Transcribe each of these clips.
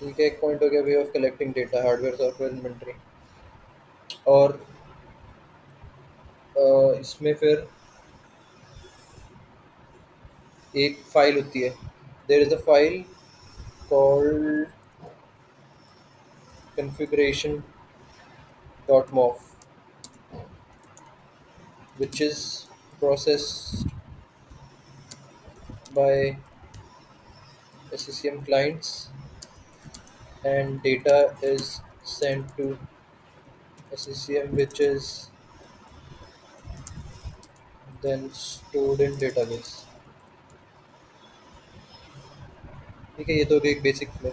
ठीक है, एक पॉइंट हो गया way of collecting data, hardware software inventory. और इसमें फिर एक फाइल होती है, there is a file called configuration dot mov, which is processed by SCCM clients, and data is sent to SCCM, which is then stored in database. ठीक है, ये तो एक बेसिक फ्लो।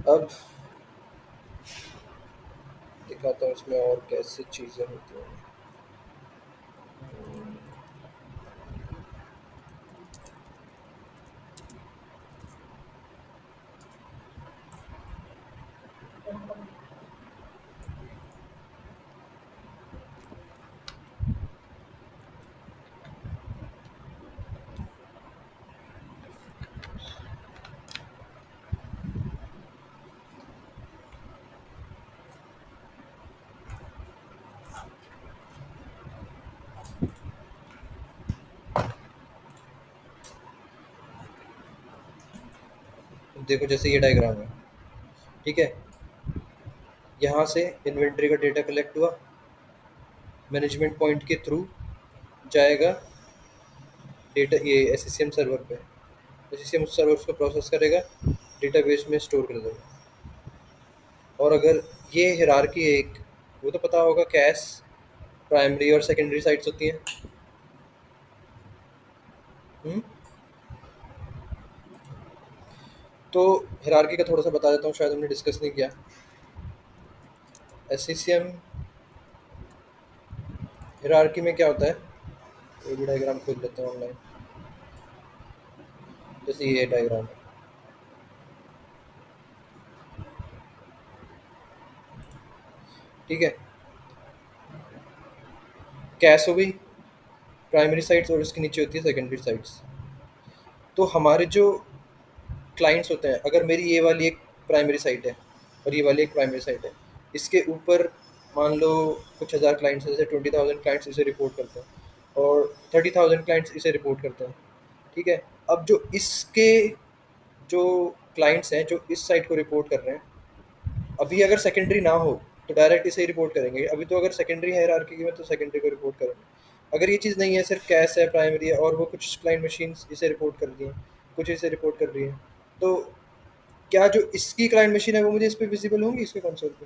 अब दिखाता हूँ इसमें और कैसे चीज़ें होती हैं। देखो जैसे ये डायग्राम है, ठीक है, यहाँ से इन्वेंट्री का डेटा कलेक्ट हुआ, मैनेजमेंट पॉइंट के थ्रू जाएगा डेटा ये एससीएम सर्वर पे, एससीएम सर्वर उसको प्रोसेस करेगा, डेटाबेस में स्टोर कर देगा। और अगर ये हिरार्की है एक, वो तो पता होगा, कैश प्राइमरी और सेकेंडरी साइट्स होती हैं। हम्म? तो हिरार्की का थोड़ा सा बता देता हूँ, शायद हमने डिस्कस नहीं किया। एससीएम हिरार्की में क्या होता है, ये भी डायग्राम खोल लेते हैं ऑनलाइन, जैसे ये डायग्राम है, ठीक है। कैश हो गई प्राइमरी साइट्स, और इसके नीचे होती है सेकेंडरी साइट्स। तो हमारे जो क्लाइंट्स होते हैं, अगर मेरी ये वाली एक प्राइमरी साइट है और ये वाली एक प्राइमरी साइट है, इसके ऊपर मान लो कुछ हज़ार क्लाइंट्स, जैसे 20,000 क्लाइंट्स इसे रिपोर्ट करते हैं और 30,000 क्लाइंट्स इसे रिपोर्ट करते हैं, ठीक है। अब जो इसके जो क्लाइंट्स हैं जो इस साइट को रिपोर्ट कर रहे हैं, अभी अगर सेकेंडरी ना हो तो डायरेक्ट इसे ही रिपोर्ट करेंगे। अभी तो अगर सेकेंडरी है हायरार्की में तो सेकेंडरी को रिपोर्ट करेंगे। अगर ये चीज़ नहीं है, सिर्फ कैश है प्राइमरी है और वो कुछ क्लाइंट मशीन्स इसे रिपोर्ट कर रही हैं, कुछ इसे रिपोर्ट कर रही हैं, तो क्या जो इसकी क्लाइंट मशीन है वो मुझे इस पे विजिबल होंगी इसके कंसोल पे?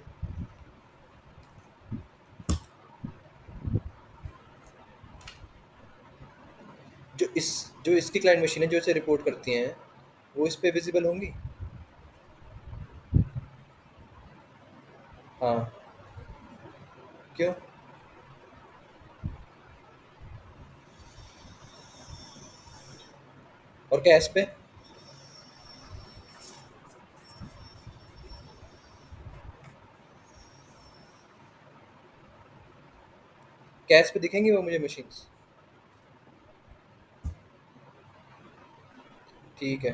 जो इस जो इसकी क्लाइंट मशीन है जो इसे रिपोर्ट करती हैं, वो इस पे विजिबल होंगी? हाँ। क्यों? और कैश पे? कैश पे दिखेंगी वो मुझे मशीन्स? ठीक है।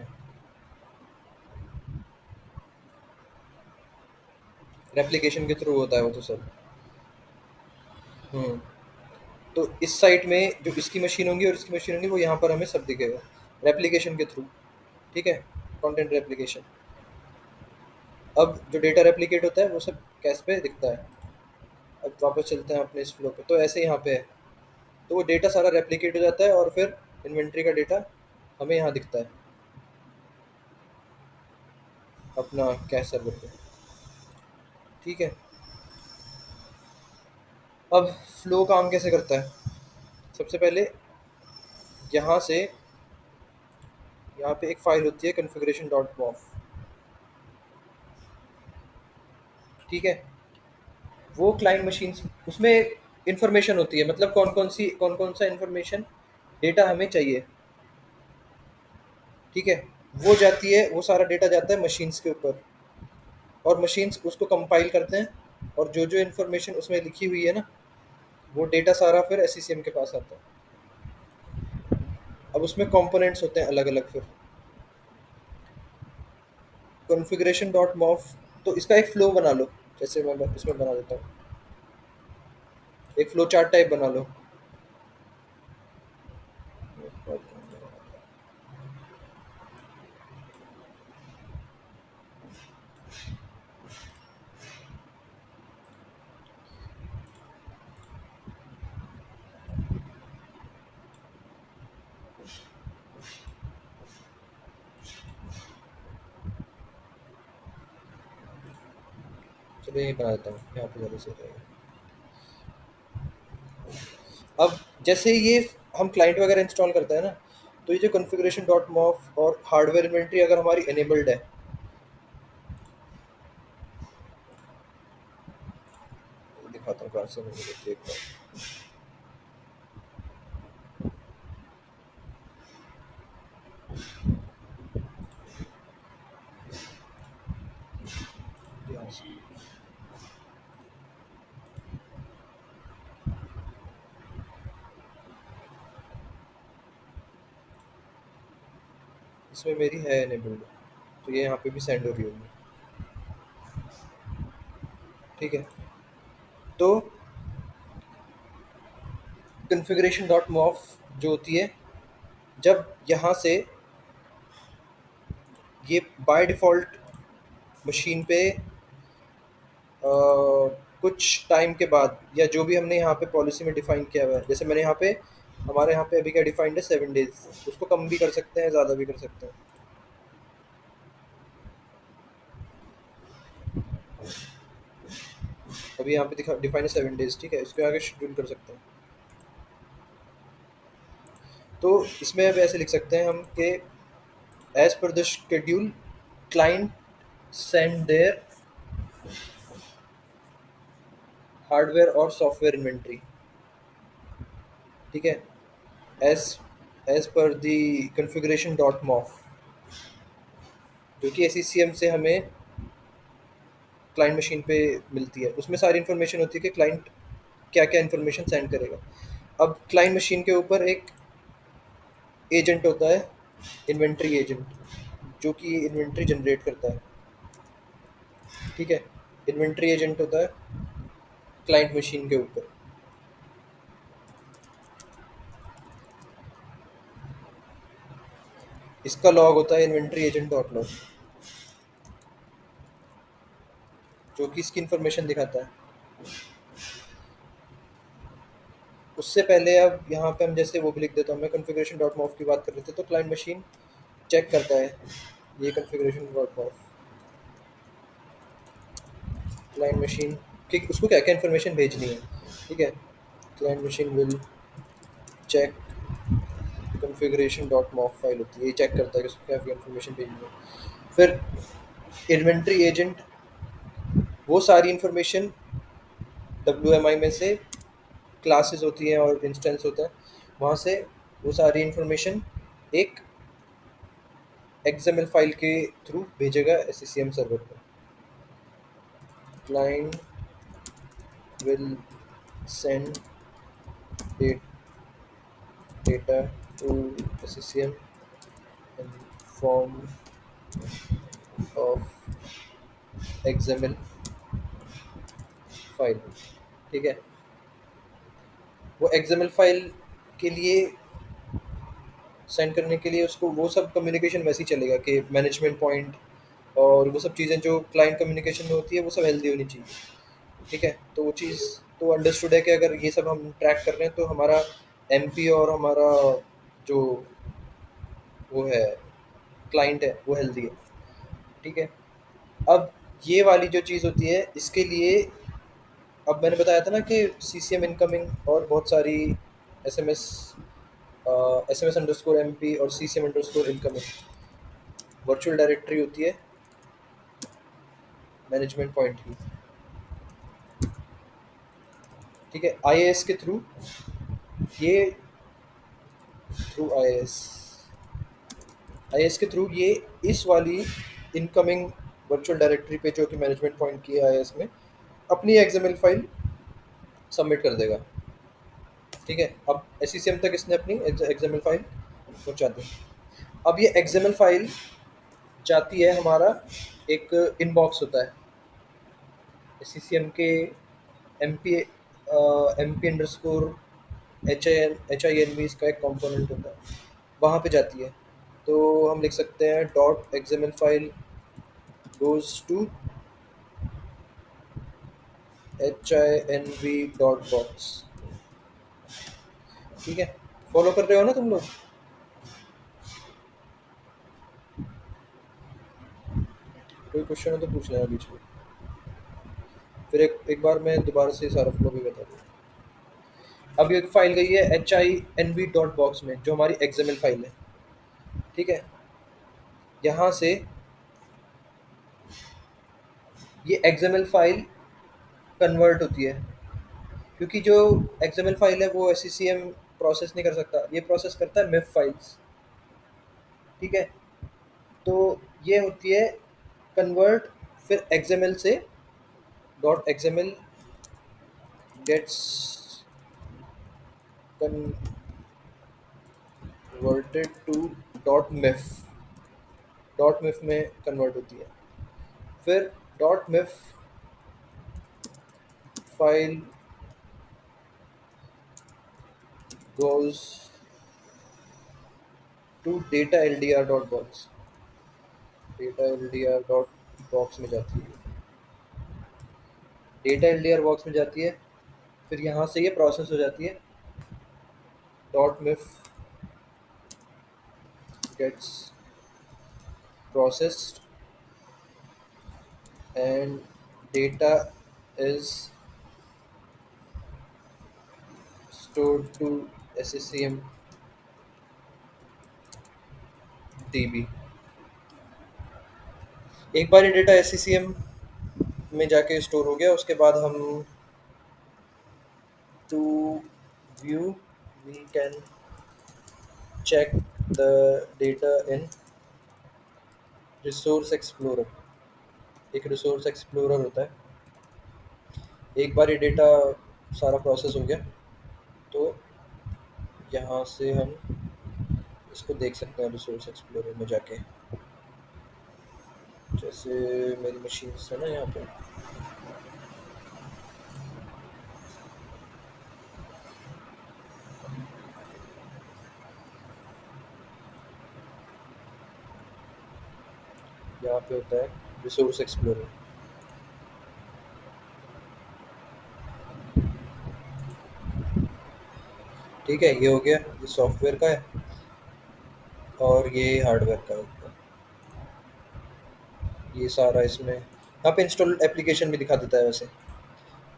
रेप्लिकेशन के थ्रू होता है वो तो सब। हम्म। तो इस साइट में जो इसकी मशीन होंगी और इसकी मशीन होंगी, वो यहाँ पर हमें सब दिखेगा रेप्लिकेशन के थ्रू, ठीक है, कंटेंट रेप्लिकेशन। अब जो डेटा रेप्लिकेट होता है वो सब कैश पे दिखता है। अब वापस चलते हैं अपने इस फ्लो पे, तो ऐसे यहाँ पे है, तो वो डेटा सारा रेप्लिकेट हो जाता है और फिर इन्वेंट्री का डेटा हमें यहाँ दिखता है अपना कैश सर्वर पे, ठीक है। अब फ्लो काम कैसे करता है? सबसे पहले यहाँ से, यहाँ पे एक फाइल होती है कन्फिग्रेशन डॉट कॉफ, ठीक है। वो क्लाइंट मशीन्स, उसमें इंफॉर्मेशन होती है, मतलब कौन कौन सा इंफॉर्मेशन डेटा हमें चाहिए, ठीक है। वो जाती है, वो सारा डेटा जाता है मशीन्स के ऊपर, और मशीन्स उसको कंपाइल करते हैं, और जो जो इन्फॉर्मेशन उसमें लिखी हुई है ना, वो डेटा सारा फिर एससीसीएम के पास आता है। अब उसमें कंपोनेंट्स होते हैं अलग अलग फिर, कॉन्फ़िगरेशन डॉट मॉफ, तो इसका एक फ्लो बना लो, जैसे मैं इसमें बना देता हूँ, एक फ्लो चार्ट टाइप बना लो। चलो यही बना देता हूँ, यहाँ पे ज़्यादा सही रहेगा। अब जैसे ये हम क्लाइंट वगैरह इंस्टॉल करते हैं ना, तो ये जो कॉन्फ़िगरेशन डॉट मॉफ और हार्डवेयर इन्वेंट्री अगर हमारी एनेबल्ड है, दिखाता हूँ कहाँ से मैंने देखी एक बार। यहाँ से। इसमें मेरी है एनेबल्ड, तो ये यहाँ पे भी सेंड हो रही होगी। ठीक है, तो कॉन्फ़िगरेशन डॉट मॉफ जो होती है, जब यहाँ से ये बाय डिफ़ॉल्ट मशीन पे कुछ टाइम के बाद, या जो भी हमने यहाँ पे पॉलिसी में डिफ़ाइन किया हुआ है, जैसे मैंने यहाँ पे, हमारे यहाँ पे अभी क्या डिफ़ाइंड है 7 डेज़, उसको कम भी कर सकते हैं, ज़्यादा भी कर सकते हैं। अभी यहाँ पे दिखा डिफ़ाइन है 7 डेज़, ठीक है? इसके आगे शेड्यूल कर सकते हैं। तो इसमें अब ऐसे लिख सकते हैं हम कि as per the schedule client send there hardware और सॉफ्टवेयर इन्वेंट्री, ठीक है? As as per the configuration dot mof, जो कि एससीएम से हमें क्लाइंट मशीन पे मिलती है। उसमें सारी इन्फॉर्मेशन होती है कि क्लाइंट क्या-क्या इन्फॉर्मेशन सेंड करेगा। अब क्लाइंट मशीन के ऊपर एक एजेंट होता है, इन्वेंट्री एजेंट, जो कि इन्वेंट्री जनरेट करता है, ठीक है? इन्वेंट्री एजेंट होता है क्लाइंट मशीन के ऊपर। इसका लॉग होता है इन्वेंट्री एजेंट डॉट लॉग, जो कि इसकी इन्फॉर्मेशन दिखाता है। उससे पहले अब यहाँ पे हम जैसे वो भी लिख देता हूँ, मैं कॉन्फ़िगरेशन डॉट मॉफ की बात कर रहे थे, तो क्लाइंट मशीन चेक करता है ये configuration dot mof, client machine कि उसको क्या-क्या इन्फॉर्मेशन भेजनी है, ठीक है? Client machine will check configuration dot mof file होती है, ये चेक करता है कि उसको क्या-क्या इन्फॉर्मेशन भेजनी है। फिर इन्वेंट्री एजेंट वो सारी इन्फॉर्मेशन डब्ल्यूएमआई में से, क्लासेस होती हैं और इंस्टेंस होता है, वहाँ से वो सारी इन्फॉर्मेशन एक एक्सएमएल फाइल के थ्रू भेजेगा एससीएम सर्वर पर। Client will send data to SCM in form of XML file, ठीक है? वो एक्सएमएल फाइल के लिए सेंड करने के लिए उसको वो सब कम्युनिकेशन वैसे ही चलेगा कि मैनेजमेंट पॉइंट और वो सब चीज़ें जो क्लाइंट कम्युनिकेशन में होती है वो सब हेल्दी होनी चाहिए, ठीक है? तो वो चीज़ तो अंडरस्टूड है कि अगर ये सब हम ट्रैक कर रहे हैं तो हमारा एमपी और हमारा जो वो है क्लाइंट है वो हेल्दी है, ठीक है? अब ये वाली जो चीज़ होती है इसके लिए, अब मैंने बताया था ना कि सीसीएम इनकमिंग और बहुत सारी एसएमएस एसएमएस अंडरस्कोर एमपी और CCM underscore incoming virtual directory होती है मैनेजमेंट पॉइंट की, ठीक है? आईएएस के थ्रू ये थ्रू आईएएस आईएएस के थ्रू ये इस वाली इनकमिंग वर्चुअल डायरेक्टरी पे जो कि मैनेजमेंट पॉइंट की है आईएएस में, अपनी एक्सएमएल फाइल सबमिट कर देगा, ठीक है? अब एससीएम तक इसने अपनी एक्सएमएल फाइल पहुंचा दी। अब ये एक्सएमएल फाइल जाती है हमारा एक इनबॉक्स होता है SCCM के MP MP HINV इसका एक कंपोनेंट होता है, वहाँ पे जाती है। तो हम लिख सकते हैं dot XML file goes to HINV.box। ठीक है, फॉलो कर रहे हो ना तुम लोग? कोई क्वेश्चन हो तो पूछ लेना बीच में, फिर एक बार मैं दोबारा से सारा फ्लो भी बता दूँ। अब एक फाइल गई है HINV.box में, जो हमारी एक्सएमएल फाइल है। ठीक है, यहाँ से ये एक्सएमएल फाइल कन्वर्ट होती है, क्योंकि जो एक्सएमएल फाइल है वो SCCM प्रोसेस नहीं कर सकता, ये प्रोसेस करता है मिफ फाइल्स। ठीक है, तो ये होती है कन्वर्ट, फिर XML से dot XML gets converted to dot mif, dot mif में कन्वर्ट होती है। फिर dot mif file goes to data LDR dot box, data LDR dot box में जाती है, डेटा LDR बॉक्स में जाती है। फिर यहाँ से ये प्रोसेस हो जाती है, dot mif gets processed and data is stored to SCCM DB। एक बार ये डेटा SCCM में जाके स्टोर हो गया, उसके बाद हम to view we can check the data in resource explorer। एक रिसोर्स एक्सप्लोरर होता है। एक बार ये डेटा सारा प्रोसेस हो गया, तो यहाँ से हम इसको देख सकते हैं रिसोर्स एक्सप्लोरर में जाके। जैसे मेरी मशीन है ना, यहाँ पे यहाँ पे होता है रिसोर्स एक्सप्लोरर। ठीक है, ये हो गया, ये सॉफ्टवेयर का है और ये हार्डवेयर का है। ये सारा इसमें यहाँ पे इंस्टॉल एप्लीकेशन भी दिखा देता है वैसे,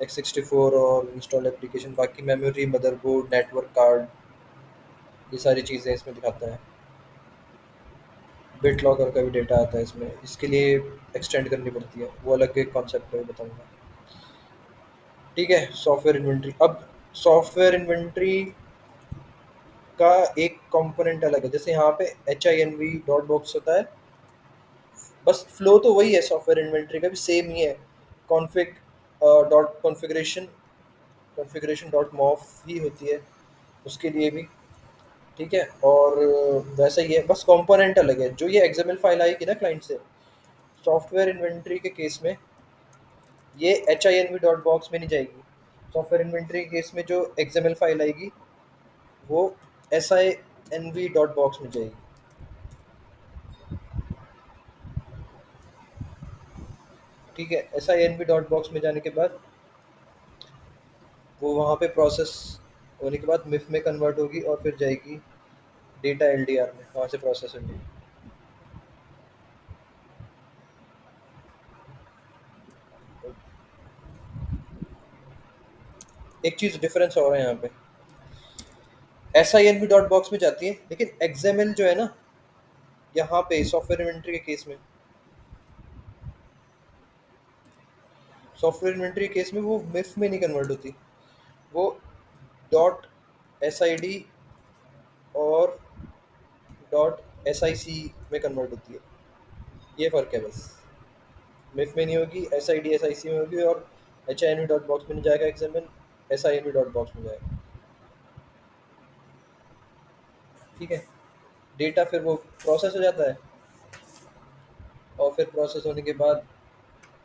X64 और इंस्टॉल एप्लीकेशन, बाकी मेमोरी, मदरबोर्ड, नेटवर्क कार्ड, ये सारी चीज़ें इसमें दिखाता है। बिट लॉकर का भी डेटा आता है इसमें, इसके लिए एक्सटेंड करनी पड़ती है, वो अलग एक कॉन्सेप्ट है, बताऊँगा। ठीक है, सॉफ्टवेयर इन्वेंट्री। अब सॉफ्टवेयर इन्वेंट्री का एक कंपोनेंट अलग है, जैसे यहाँ पे HINV.box होता है, बस फ्लो तो वही है, सॉफ्टवेयर इन्वेंट्री का भी सेम ही है। Config dot configuration, configuration dot mof ही होती है उसके लिए भी। ठीक है, और वैसा ही है, बस कंपोनेंट अलग है। जो ये XML फाइल आएगी ना क्लाइंट से, सॉफ्टवेयर इन्वेंट्री के केस में ये HINV.box में नहीं जाएगी। सॉफ्टवेयर इन्वेंट्री के केस में जो XML फाइल आएगी वो SINV.box में जाएगी। ठीक है, SINV.box में जाने के बाद वो वहाँ पे प्रोसेस होने के बाद मिफ में कन्वर्ट होगी और फिर जाएगी डेटा LDR में, वहाँ से प्रोसेस होगी। एक चीज़ डिफरेंस और है यहाँ पे, SINV.box में जाती है, लेकिन XML जो है ना, यहाँ पे सॉफ्टवेयर इन्वेंट्री के केस में, सॉफ्टवेयर इन्वेंट्री के केस में वो मिफ में नहीं कन्वर्ट होती, वो डॉट SID और डॉट SIC में कन्वर्ट होती है। ये फ़र्क है बस, मिफ में नहीं होगी, SID SIC में होगी, और HINV.box में नहीं जाएगा XML, SINV.box में जाएगा। ठीक है, डेटा फिर वो प्रोसेस हो जाता है, और फिर प्रोसेस होने के बाद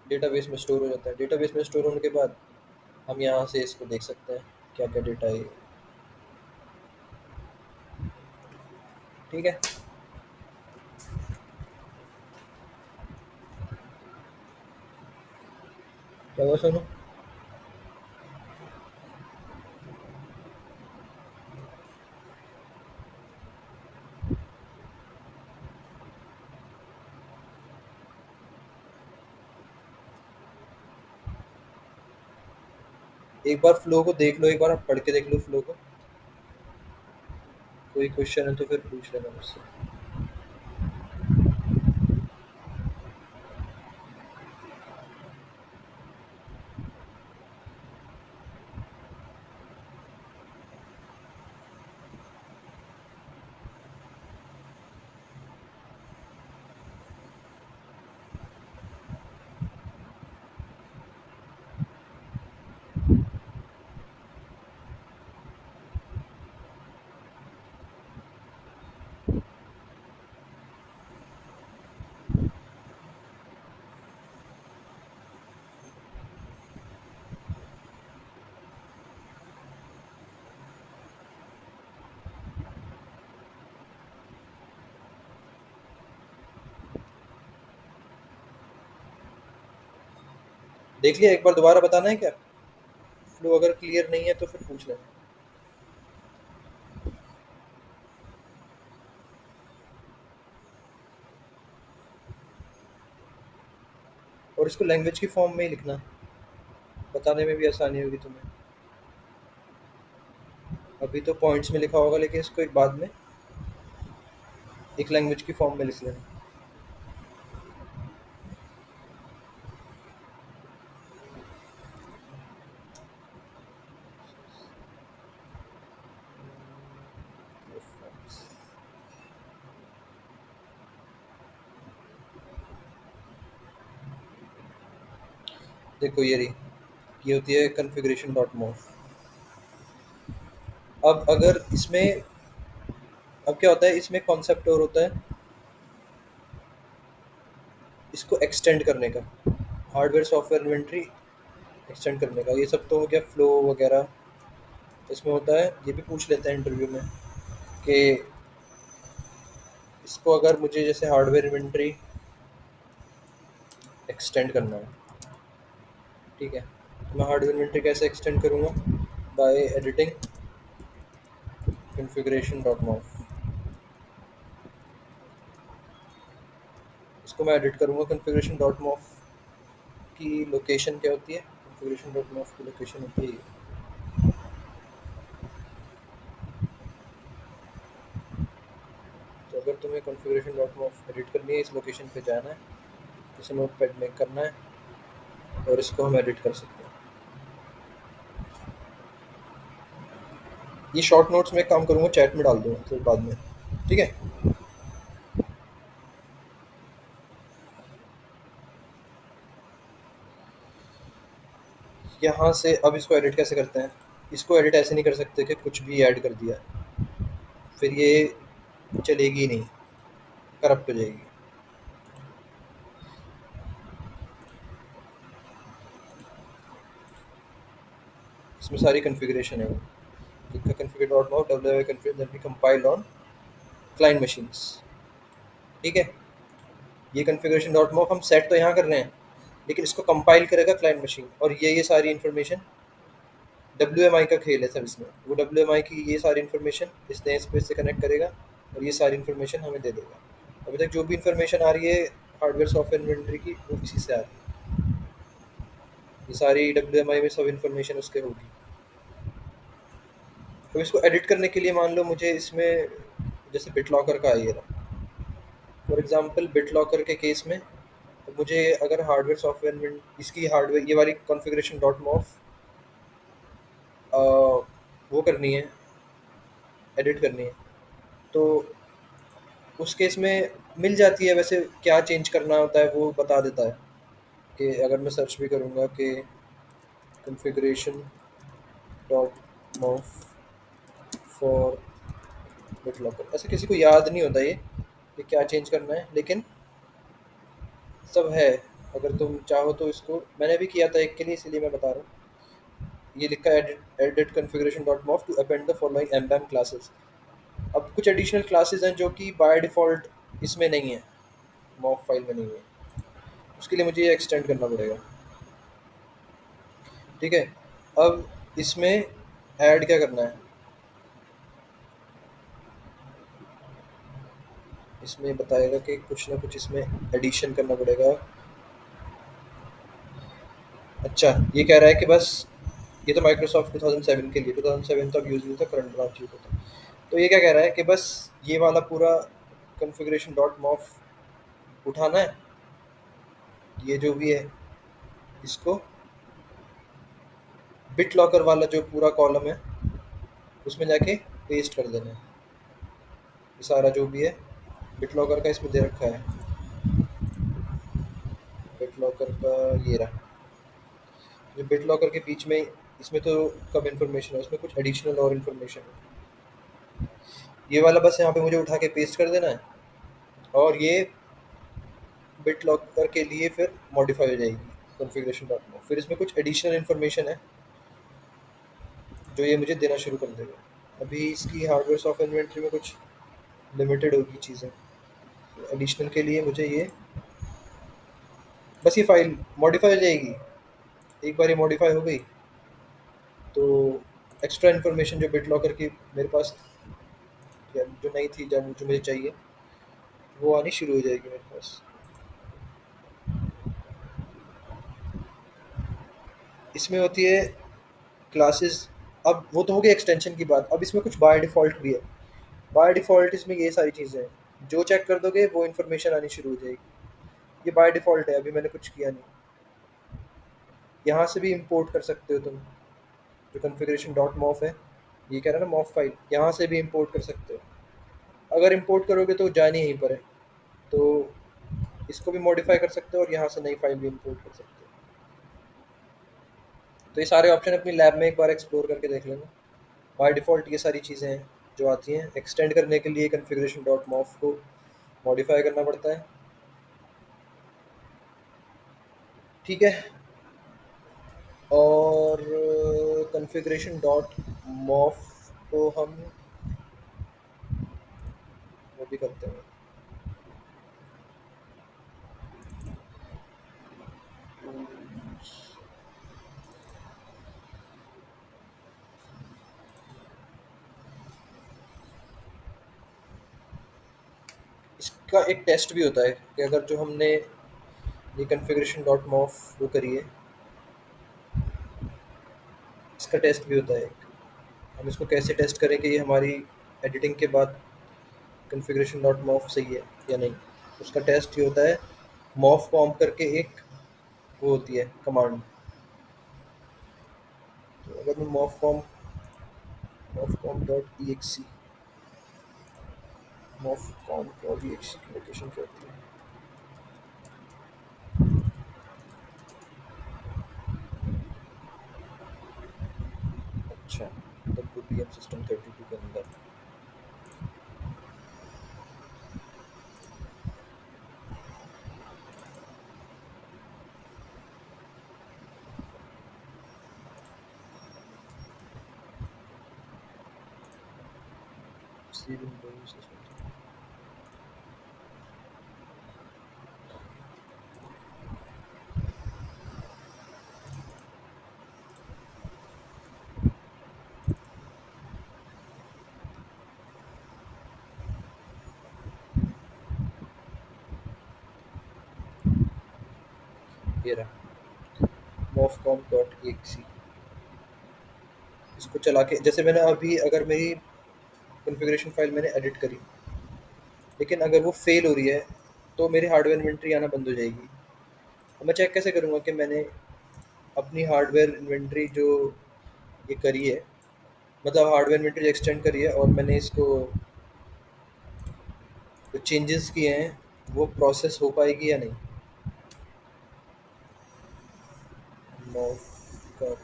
डेटाबेस में स्टोर हो जाता है। डेटाबेस में स्टोर होने के बाद हम यहाँ से इसको देख सकते हैं क्या क्या डेटा है ये। ठीक है। क्या हुआ सोनू? एक बार फ्लो को देख लो, एक बार आप पढ़ के देख लो फ्लो को। कोई क्वेश्चन है तो फिर पूछ लेना मुझसे। देख लिया? एक बार दोबारा बताना है क्या? फ्लो अगर क्लियर नहीं है तो फिर पूछ लेना। और इसको लैंग्वेज की फॉर्म में ही लिखना, बताने में भी आसानी होगी तुम्हें। अभी तो पॉइंट्स में लिखा होगा, लेकिन इसको एक बाद में एक लैंग्वेज की फॉर्म में लिख लेना। देखो ये रही, ये होती है कॉन्फ़िगरेशन डॉट मोव। अब अगर इसमें, अब क्या होता है इसमें कॉन्सेप्ट और होता है इसको एक्सटेंड करने का, हार्डवेयर सॉफ्टवेयर इन्वेंट्री एक्सटेंड करने का। ये सब तो हो गया फ्लो वगैरह। इसमें होता है, ये भी पूछ लेते हैं इंटरव्यू में कि इसको अगर मुझे जैसे हार्डवेयर इन्वेंट्री एक्सटेंड करना है, ठीक है, तो मैं हार्डवेयर इन्वेंट्री कैसे एक्सटेंड करूँगा? By editing configuration dot mof. इसको मैं एडिट करूँगा कॉन्फ़िगरेशन डॉट मोव की लोकेशन क्या होती है? कॉन्फ़िगरेशन डॉट मोव की लोकेशन होती है ये। तो अगर तुम्हें कॉन्फ़िगरेशन डॉट मोव एडिट करनी है, इस लोकेशन पे जाना है, इसे नोटपैड में करना है और इसको हम एडिट कर सकते हैं। ये शॉर्ट नोट्स में एक काम करूँगा, चैट में डाल दूँगा फिर बाद में। ठीक है? यहाँ से अब इसको एडिट कैसे करते हैं? इसको एडिट ऐसे नहीं कर सकते कि कुछ भी ऐड कर दिया, फिर ये चलेगी नहीं, करप्ट हो जाएगी। इसमें सारी कॉन्फ़िगरेशन है वो। जिनका config dot now W config that be compiled on client machines. ठीक है? ये कॉन्फ़िगरेशन डॉट मॉक हम सेट तो यहाँ कर रहे हैं, लेकिन इसको कंपाइल करेगा क्लाइंट मशीन, और ये सारी इन्फॉर्मेशन डब्ल्यू का खेल है सब इसमें। वो डब्ल्यू की ये सारी इन्फॉर्मेशन इस नए स्पेस से कनेक्ट करेगा और ये सारी इन्फॉर्मेशन हमें दे देगा। अभी तक जो भी इन्फॉर्मेशन आ रही है हार्डवेयर सॉफ्टवेयर इन्वेंटरी की, वो इसी से आ रही है। ये सारी डब्ल्यू में सब इन्फॉर्मेशन उसके होगी। तो इसको एडिट करने के लिए मान लो मुझे इसमें जैसे बिट लॉकर का है ये रहा, फॉर एग्जांपल बिट लॉकर के केस में मुझे अगर हार्डवेयर सॉफ्टवेयर में इसकी हार्डवेयर ये वाली कॉन्फ़िगरेशन डॉट मॉफ वो करनी है, एडिट करनी है, तो उस केस में मिल जाती है। वैसे क्या चेंज करना होता है वो बता देता है, कि अगर मैं सर्च भी करूँगा कि configuration dot mof for BitLocker, ऐसे किसी को याद नहीं होता ये कि क्या चेंज करना है, लेकिन सब है। अगर तुम चाहो तो इसको मैंने भी किया था एक के लिए, इसीलिए मैं बता रहा हूँ। ये लिखा है edit configuration dot mof to append the following MBAM classes. अब कुछ एडिशनल क्लासेस हैं जो कि बाय डिफ़ॉल्ट इसमें नहीं है, मॉफ फाइल में नहीं है। उसके लिए मुझे ये एक्सटेंड करना पड़ेगा। ठीक है, अब इसमें ऐड क्या करना है, इसमें बताएगा कि कुछ ना कुछ इसमें एडिशन करना पड़ेगा। अच्छा, ये कह रहा है कि बस ये तो माइक्रोसॉफ्ट 2007 के लिए, 2007 तक यूज़ हुआ था, करंट ब्रांच यूज़ होता है। तो ये क्या कह रहा है कि बस ये वाला पूरा कॉन्फ़िगरेशन डॉट मॉफ उठाना है, ये जो भी है इसको बिट लॉकर वाला जो पूरा कॉलम है उसमें जाके पेस्ट कर देना है। ये सारा जो भी है बिट लॉकर का इसमें दे रखा है, बिट लॉकर का ये रहा। जो बिट लॉकर के बीच में इसमें तो कम इन्फॉर्मेशन है, उसमें कुछ एडिशनल और इन्फॉर्मेशन है। ये वाला बस यहाँ पे मुझे उठा के पेस्ट कर देना है, और ये बिट लॉकर के लिए फिर मॉडिफाई हो जाएगी कॉन्फ़िगरेशन डॉट मॉफ। फिर इसमें कुछ एडिशनल इन्फॉर्मेशन है जो ये मुझे देना शुरू कर देगा। अभी इसकी हार्डवेयर सॉफ्टवेयर इन्वेंट्री में कुछ लिमिटेड होगी चीज़ें, एडिशनल के लिए मुझे ये बस ये फाइल मॉडिफाई हो जाएगी। एक बार ये मॉडिफाई हो गई तो एक्स्ट्रा इन्फॉर्मेशन जो बिट लॉकर की मेरे पास या जो नहीं थी, जब जो मुझे चाहिए वो आनी शुरू हो जाएगी मेरे पास। इसमें होती है क्लासेस। अब वो तो हो गई एक्सटेंशन की बात, अब इसमें कुछ बाय डिफ़ॉल्ट भी है। बाय डिफ़ॉल्ट इसमें ये सारी चीज़ें हैं, जो चेक कर दोगे वो इन्फॉर्मेशन आनी शुरू हो जाएगी। ये बाय डिफ़ॉल्ट है, अभी मैंने कुछ किया नहीं। यहाँ से भी इंपोर्ट कर सकते हो तुम, जो कॉन्फ़िगरेशन डॉट मॉफ है, ये कह रहा है ना मॉफ फाइल, यहाँ से भी इंपोर्ट कर सकते हो। अगर इंपोर्ट करोगे तो जानी यहीं पर है, तो इसको भी मॉडिफाई कर सकते हो और यहाँ से नई फाइल भी इंपोर्ट कर सकते हो। तो ये सारे ऑप्शन अपनी लैब में एक बार एक्सप्लोर करके देख लेना। बाय डिफ़ॉल्ट ये सारी चीज़ें हैं जो आती हैं। एक्सटेंड करने के लिए कॉन्फ़िगरेशन डॉट मॉफ को मॉडिफाई करना पड़ता है। ठीक है, और कॉन्फ़िगरेशन डॉट मॉफ को हम वो भी करते हैं। इसका एक टेस्ट भी होता है कि अगर जो हमने ये कॉन्फ़िगरेशन डॉट मॉफ वो करी है, इसका टेस्ट भी होता है एक। हम इसको कैसे टेस्ट करें कि ये हमारी एडिटिंग के बाद कॉन्फ़िगरेशन डॉट मॉफ सही है या नहीं। उसका टेस्ट ये होता है, मॉफ कॉम करके एक वो होती है कमांड। तो अगर मैं mof comp dot E X C, mof comp dot E X C की लोकेशन क्या होती है। अच्छा, WPM सिस्टम 32 के अंदर। सी विंडोज ये रहा, mof comp dot E X C. इसको चला के जैसे मैंने अभी, अगर मेरी कॉन्फ़िगरेशन फाइल मैंने एडिट करी, लेकिन अगर वो फेल हो रही है तो मेरी हार्डवेयर इन्वेंट्री आना बंद हो जाएगी। अब मैं चेक कैसे करूँगा कि मैंने अपनी हार्डवेयर इन्वेंट्री जो ये करी है, मतलब हार्डवेयर इन्वेंट्री एक्सटेंड करी है और मैंने इसको जो चेंजेस किए हैं वो प्रोसेस हो पाएगी या नहीं। मॉफ का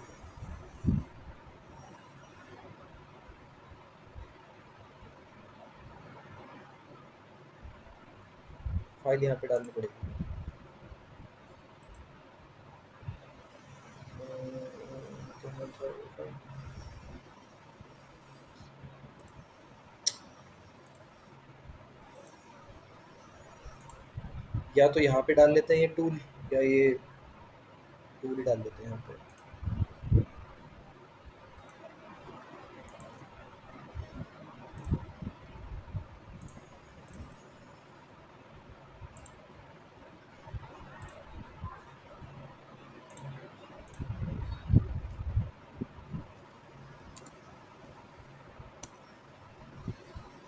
फाइल यहाँ पे डालनी पड़ेगी। या तो यहाँ पे डाल लेते हैं ये टूल, या ये टूल ही डाल लेते हैं यहाँ पे।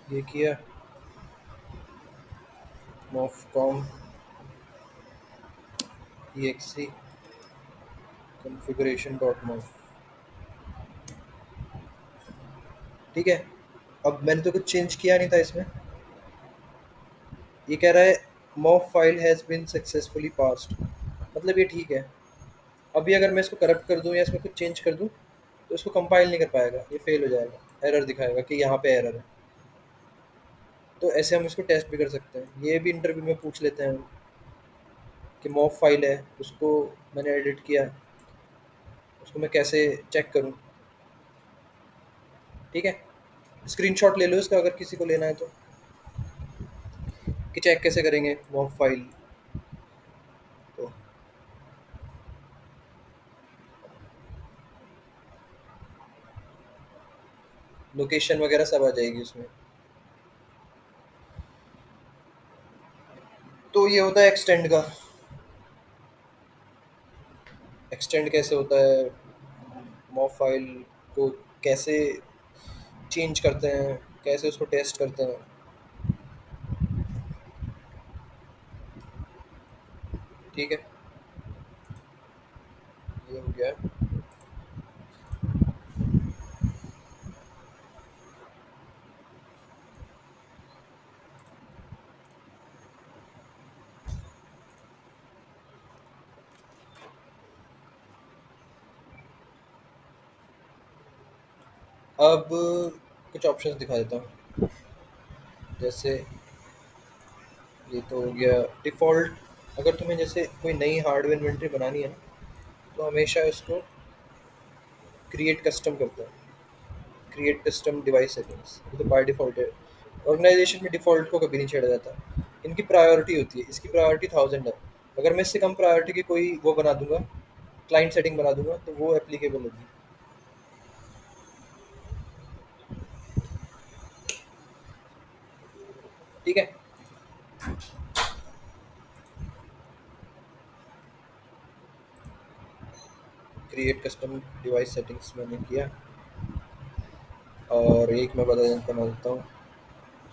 ये किया, मोफकॉम exe configuration डॉट मोफ। ठीक है, अब मैंने तो कुछ चेंज किया नहीं था इसमें। ये कह रहा है mof file has been successfully passed, मतलब ये ठीक है। अभी अगर मैं इसको करप्ट कर दूं या इसमें कुछ चेंज कर दूं तो इसको कंपाइल नहीं कर पाएगा, ये फेल हो जाएगा, एरर दिखाएगा कि यहाँ पे एरर है। तो ऐसे हम इसको टेस्ट भी कर सकते हैं। ये भी इंटरव्यू में पूछ लेते हैं कि मॉफ फाइल है, उसको मैंने एडिट किया, उसको मैं कैसे चेक करूँ। ठीक है, स्क्रीनशॉट ले लो इसका अगर किसी को लेना है तो, कि चेक कैसे करेंगे मॉफ फाइल। तो लोकेशन वगैरह सब आ जाएगी उसमें। तो ये होता है एक्सटेंड का। एक्सटेंड कैसे होता है, मॉफ फाइल को कैसे चेंज करते हैं, कैसे उसको टेस्ट करते हैं। ठीक है, ये हो गया है। अब कुछ ऑप्शंस दिखा देता हूँ। जैसे ये तो हो गया डिफ़ॉल्ट। अगर तुम्हें जैसे कोई नई हार्डवेयर इन्वेंट्री बनानी है ना, तो हमेशा इसको क्रिएट कस्टम करता है, क्रिएट कस्टम डिवाइस सेटिंग्स, ये तो बाय डिफ़ॉल्ट है। ऑर्गेनाइजेशन में डिफ़ॉल्ट को कभी नहीं छेड़ा जाता। इनकी प्रायोरिटी होती है, इसकी प्रायोरिटी 1000 है। अगर मैं इससे कम प्रायोरिटी की कोई वो बना दूंगा, क्लाइंट सेटिंग बना दूंगा, तो वो एप्लीकेबल होगी। ठीक है, क्रिएट कस्टम डिवाइस सेटिंग्स मैंने किया। और एक मैं बना देता हूँ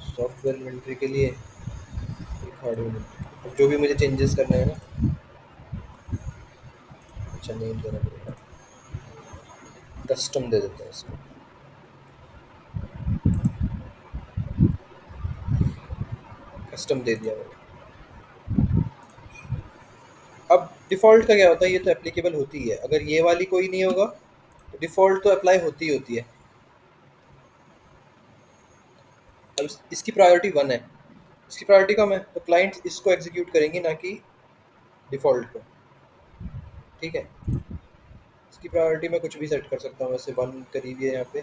सॉफ्टवेयर इन्वेंट्री के लिए, एक हार्डवेयर इन्वेंट्री। अब जो भी मुझे चेंजेस करने हैं ना, अच्छा नेम देना पड़ेगा, कस्टम दे देते हैं इसको। कस्टम दे दिया मैंने। अब डिफ़ॉल्ट का क्या होता है, ये तो एप्लीकेबल होती है। अगर ये वाली कोई नहीं होगा तो डिफ़ॉल्ट तो अप्लाई होती ही होती है। अब इसकी प्रायोरिटी 1 है, इसकी प्रायोरिटी कम है, तो क्लाइंट इसको एग्जीक्यूट करेंगे ना कि डिफ़ॉल्ट को। ठीक है, इसकी प्रायोरिटी मैं कुछ भी सेट कर सकता हूँ, वैसे 1 करीब है यहाँ पे,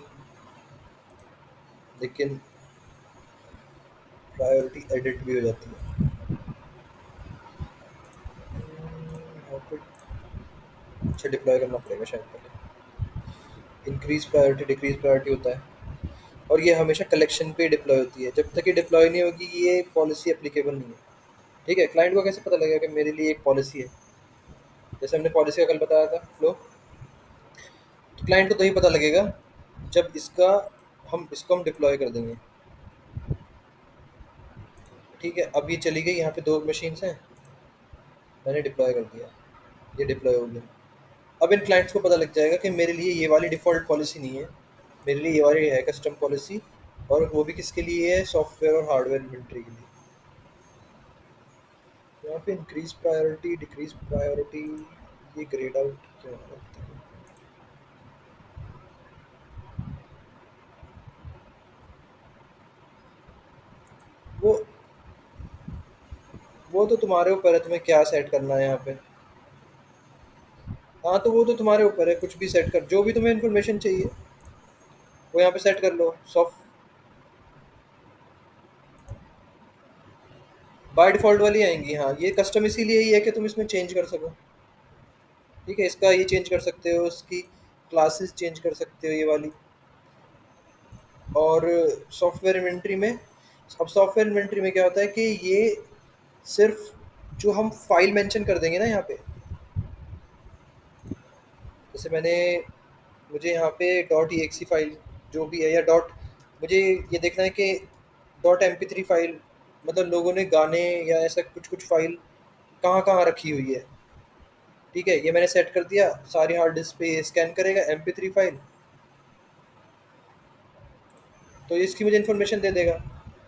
लेकिन प्रायोरिटी एडिट भी हो जाती है। यहाँ पे अच्छा डिप्लॉय करना पड़ेगा शायद पहले। इंक्रीज प्रायोरिटी डिक्रीज प्रायोरिटी होता है, और ये हमेशा कलेक्शन पे डिप्लॉय होती है। जब तक ये डिप्लॉय नहीं होगी ये पॉलिसी एप्लीकेबल नहीं है। ठीक है, क्लाइंट को कैसे पता लगेगा कि मेरे लिए एक पॉलिसी है। जैसे हमने पॉलिसी का कल बताया था फ्लो, तो क्लाइंट को तभी पता लगेगा जब इसको हम डिप्लॉय कर देंगे। ठीक है, अब ये चली गई, यहाँ पे 2 मशीन्स हैं, मैंने डिप्लॉय कर दिया, ये डिप्लॉय हो गया। अब इन क्लाइंट्स को पता लग जाएगा कि मेरे लिए ये वाली डिफ़ॉल्ट पॉलिसी नहीं है, मेरे लिए ये वाली है कस्टम पॉलिसी। और वो भी किसके लिए है, सॉफ्टवेयर और हार्डवेयर इन्वेंट्री के लिए। यहाँ पे इंक्रीज प्रायोरिटी डिक्रीज प्रायोरिटी, ये ग्रेड आउट क्यों होता है? वो वो तो तुम्हारे ऊपर है, तुम्हें क्या सेट करना है यहाँ पे। हाँ तो वो तो तुम्हारे ऊपर है, कुछ भी सेट कर, जो भी तुम्हें इन्फॉर्मेशन चाहिए वो यहाँ पे सेट कर लो सॉफ्ट। बाय डिफ़ॉल्ट वाली आएँगी, हाँ, ये कस्टम इसीलिए ही है कि तुम इसमें चेंज कर सको। ठीक है, इसका ये चेंज कर सकते हो, इसकी क्लासेस चेंज कर सकते हो ये वाली। और सॉफ्टवेयर इन्वेंटरी में, अब सॉफ्टवेयर इन्वेंटरी में क्या होता है कि ये सिर्फ़ जो हम फ़ाइल मेंशन कर देंगे ना यहाँ पे, जैसे मुझे यहाँ पे डॉट EXE फ़ाइल जो भी है, या डॉट, मुझे ये देखना है कि डॉट MP3 फ़ाइल, मतलब लोगों ने गाने या ऐसा कुछ-कुछ फ़ाइल कहाँ-कहाँ रखी हुई है। ठीक है, ये मैंने सेट कर दिया, सारी हार्ड डिस्क पे ये स्कैन करेगा MP3 फ़ाइल, तो इसकी मुझे इन्फॉर्मेशन दे देगा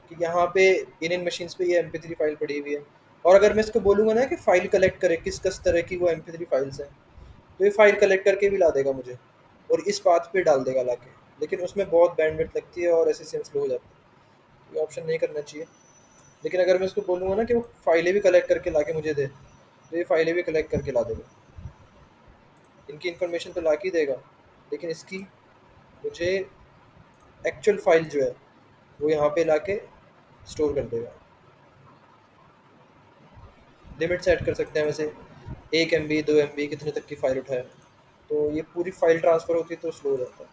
कि यहाँ पे इन मशीन्स पे ये MP3 फ़ाइल पड़ी हुई है। और अगर मैं इसको बोलूँगा ना कि फ़ाइल कलेक्ट करे, किस-किस तरह की वो MP3 फ़ाइल्स हैं, तो ये फ़ाइल कलेक्ट करके भी ला देगा मुझे और इस पाथ पे डाल देगा लाके। लेकिन उसमें बहुत बैंडविड्थ लगती है और एसएसएम स्लो हो जाता है, ये ऑप्शन नहीं करना चाहिए। लेकिन अगर मैं उसको बोलूँगा ना कि वो फ़ाइलें भी कलेक्ट करके लाके मुझे दे, तो ये फ़ाइलें भी कलेक्ट करके ला देगा। इनकी इन्फॉर्मेशन तो ला के ही देगा, लेकिन इसकी मुझे एक्चुअल फ़ाइल जो है वो यहाँ पे लाके स्टोर कर देगा। लिमिट सेट कर सकते हैं वैसे, 1 MB 2 MB कितने तक की फ़ाइल उठाए, तो ये पूरी फ़ाइल ट्रांसफ़र होती है तो स्लो हो जाता है।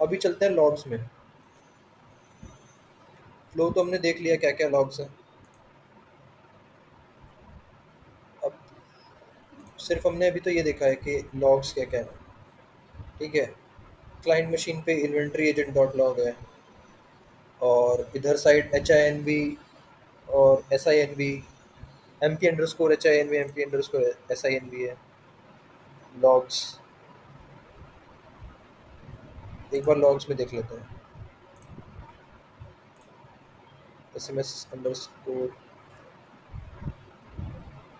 अभी चलते हैं लॉग्स में। फ्लो तो हमने देख लिया क्या क्या लॉग्स हैं। अब सिर्फ हमने अभी तो ये देखा है कि लॉग्स क्या क्या है। ठीक है, क्लाइंट मशीन पे इन्वेंट्री एजेंट डॉट लॉग है, और इधर साइड HINV और SINV, MP underscore HINV, MP underscore SINV है लॉग्स। एक बार लॉग्स में देख लेते हैं। SMS अंडरस्कोर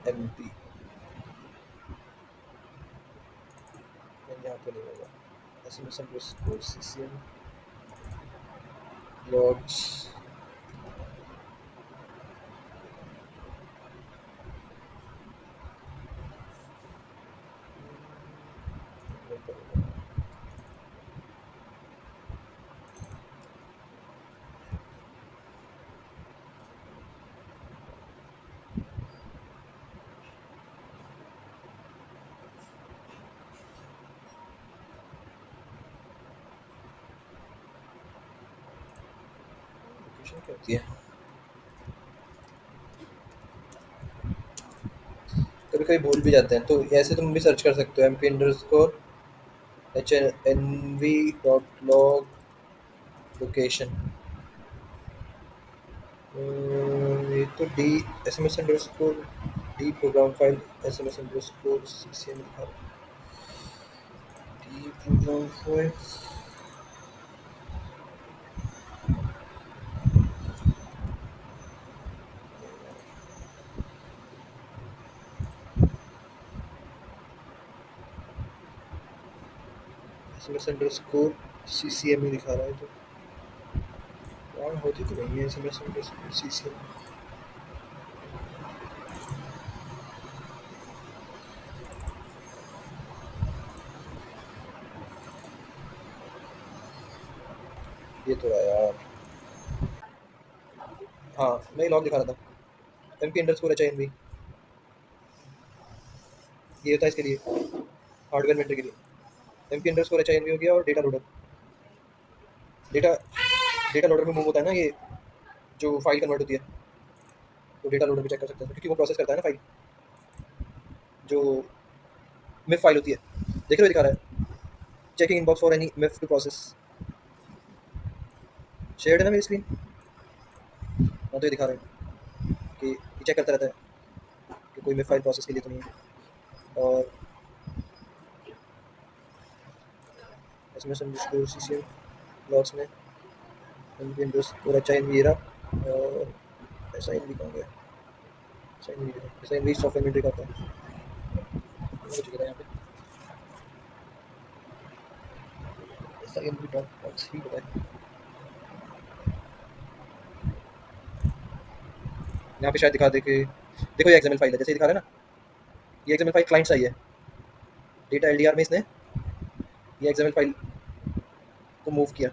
MP, यहाँ पे नहीं होगा। SMS underscore CCM logs, location क्या होती है, कभी कभी भूल भी जाते हैं, तो ऐसे तुम भी सर्च कर सकते हो MP underscore HNV dot log location. ये तो D, SMS underscore D program file, SMS underscore CCM लिखा है, D program file, SMS underscore CCM ही दिखा रहा है, तो वहाँ होती तो नहीं है SMS अंडरस्कोर CCM। ये तो है यार, हाँ मैं लॉग दिखा रहा था, MP अंडरस्कोर HINV, ये होता है इसके लिए, हार्डवेयर मेंटेन के लिए। MP अंडरस्कोर HINV हो गया, और data loader, data data loader में मूव होता है ना ये, जो फाइल कन्वर्ट होती है, तो डेटा लोडर भी चेक कर सकते हैं क्योंकि वो प्रोसेस करता है ना फाइल, जो मिफ फाइल होती है। देख रहे हो दिखा रहा है, checking inbox for any mif to process, shared है ना मेरी स्क्रीन, हाँ तो ये दिखा रहा है कि ये चेक करता रहता है कि कोई मिफ फाइल प्रोसेस के लिए तो नहीं है। और SMS अंडरस्कोर CCM लॉग्स में MP अंडरस्कोर HINV ये रहा, और SINV कहाँ गया, SINV सॉफ्टवेयर मिलिट्री का होता है, कुछ गया यहाँ पे, SINV डॉट 3 पता है, यहाँ पे शायद दिखा दे कि देखो ये XML फाइल है, जैसे ये दिखा रहा है ना, ये XML फाइल क्लाइंट से आई है, डेटा LDR में इसने ये XML फाइल को मूव किया,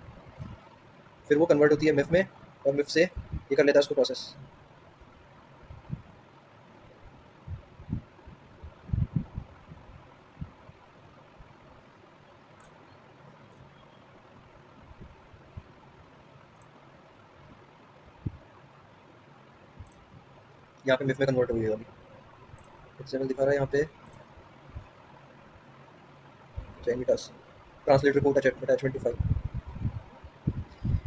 फिर वो कन्वर्ट होती है मिफ में, और मिफ से ये कर लेता है उसको प्रोसेस। यहाँ पे मिफ में कन्वर्ट हो गई है अभी, XML दिखा रहा है यहाँ पे, change task, translate report attachment to file.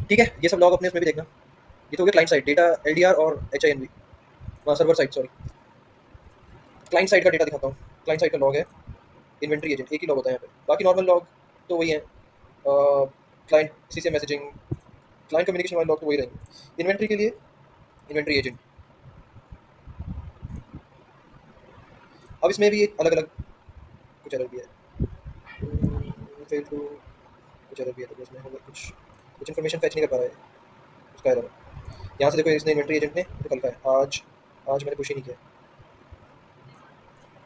ठीक है, ये सब लॉग अपने इसमें भी देखना। ये तो हो गया क्लाइंट साइड डेटा LDR और HINV, server side sorry. Client side का डेटा दिखाता हूँ। क्लाइंट साइड का लॉग है इन्वेंट्री एजेंट, एक ही लॉग होता है यहाँ पे, बाकी नॉर्मल लॉग तो वही है, client CC messaging, client communication वाले लॉग तो वही रहेंगे। इन्वेंट्री के लिए इन्वेंट्री एजेंट, अब इसमें भी अलग अलग कुछ अलग भी है, फेल टू कुछ अलग भी है, तो उसमें होगा कुछ कुछ इन्फॉर्मेशन फैच नहीं कर पा रहा है उसका एरर। यहाँ से देखो इसने इन्वेंट्री एजेंट ने निकल का है, आज आज मैंने पुश ही नहीं किया।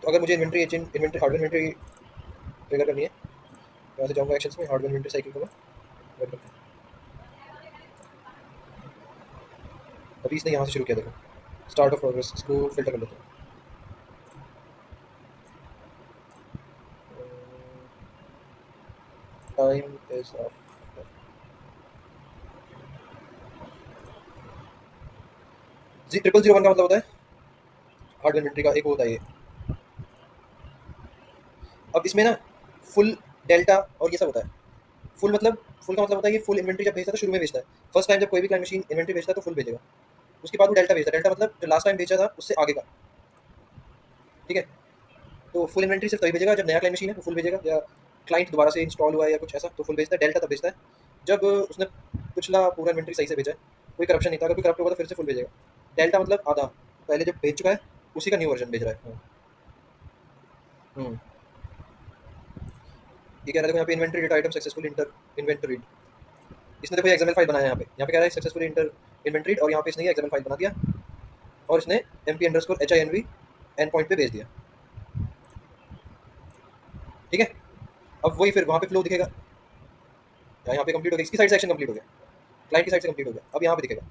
तो अगर मुझे inventory agent inventory hardware inventory trigger करनी है, यहाँ से जाऊँगा एक्शंस में, हार्डवेयर इन्वेंट्री साइकिल को मैं ऐड करता हूँ। अभी इसने यहाँ से शुरू किया, देखो स्टार्ट ऑफ प्रोग्रेस, इसको फिल्टर कर लेते हैं। टाइम इज ऑफ, जी 0001 का मतलब होता है हार्डवेयर इन्वेंट्री का एक वो होता है ये। अब इसमें ना फुल डेल्टा और ये सब होता है। फुल का मतलब होता है कि फुल इन्वेंट्री जब भेजता है तो शुरू में भेजता है, फर्स्ट टाइम जब कोई भी क्लाइंट मशीन इन्वेंट्री भेजता है तो फुल भेजेगा, उसके बाद वो डेल्टा भेजता है, डेल्टा मतलब जो लास्ट टाइम भेजा था उससे आगे का। ठीक है, तो फुल इन्वेंट्री सिर्फ तभी भेजेगा जब नया क्लाइंट मशीन है वो फुल भेजेगा, या क्लाइंट दोबारा से इंस्टॉल हुआ है या कुछ ऐसा तो फुल भेजता है। डेल्टा तब भेजता है जब उसने पिछला पूरा इन्वेंट्री सही से भेजा है, कोई करप्शन नहीं था, अगर कोई करप्ट होगा तो फिर से फुल भेजेगा। डेल्टा मतलब आधा, पहले जो भेज चुका है उसी का न्यू वर्जन भेज रहा है। हम्म, ये कह रहा है देखो यहाँ पे inventory data item successfully enter inventoried, इसने देखो ये एक्सएमएल फाइल बनाया, यहाँ पे कह रहा है सक्सेसफुली इंटर इन्वेंटरीड, और यहाँ पे इसने ये एक्सएमएल फाइल बना दिया और इसने MP_HINV एंड पॉइंट पे भेज दिया। ठीक है, अब वही फिर वहाँ पे फ्लो दिखेगा, यहाँ पे कंप्लीट हो गया, इसकी साइड से एक्शन कंप्लीट हो गया, क्लाइंट की साइड से कंप्लीट हो गया। अब यहाँ पे दिखेगा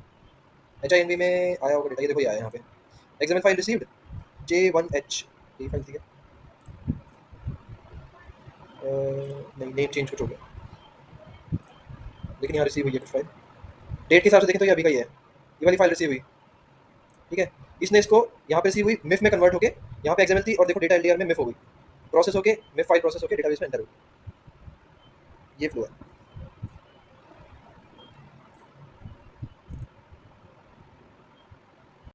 HINV में आया होगा डेटा, ये देखो ये आया यहाँ पे एक्सएमएल फाइल रिसीव्ड J1H, ये फाइल थी क्या, नहीं नेम चेंज कुछ हो गया, लेकिन यहाँ रिसीव हुई है कुछ फाइल, डेट के हिसाब से देखें तो ये अभी का ही है, ये वाली फाइल रिसीव हुई। ठीक है, इसने इसको यहाँ पे रिसीव हुई, मिफ में कन्वर्ट होके यहाँ पे XML थी, और देखो डेटा LDR में मिफ हो गई, प्रोसेस होके मिफ फाइल प्रोसेस होके डेटाबेस में एंटर हुई, ये फ्लो है।